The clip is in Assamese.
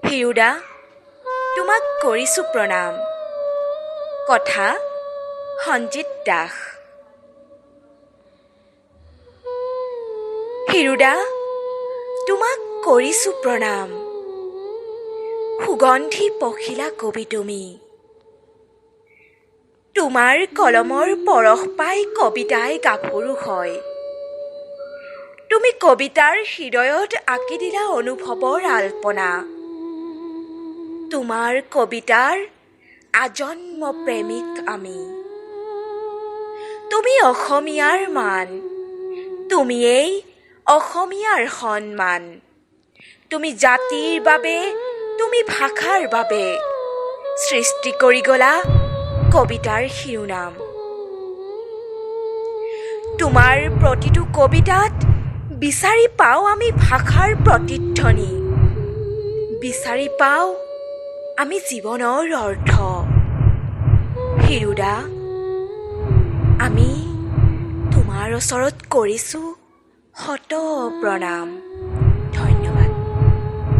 হিৰুদা, তোমাক কৰিছোঁ প্ৰণাম। কথা সঞ্জিত দাস। হিৰুদা, তোমাক কৰিছোঁ প্ৰণাম। সুগন্ধি পখিলা কবি তুমি। তোমাৰ কলমৰ পৰশ পাই কবিতাই গাভৰু হয়। তুমি কবিতাৰ হৃদয়ত আঁকি দিলা অনুভৱৰ আলপনা। তোমাৰ কবিতাৰ আজন্ম প্ৰেমিক আমি। তুমি অসমীয়াৰ মান, তুমিয়েই অসমীয়াৰ সন্মান। তুমি জাতিৰ বাবে, তুমি ভাষাৰ বাবে সৃষ্টি কৰি গলা কবিতাৰ শিৰোনাম। তোমাৰ প্ৰতিটো কবিতাত বিচাৰি পাওঁ আমি ভাষাৰ প্ৰতিধ্বনি। বিচাৰি পাওঁ আমি জীৱনৰ অৰ্থ। হিৰুদা, আমি তোমাৰ ওচৰত কৰিছোঁ শত প্ৰণাম।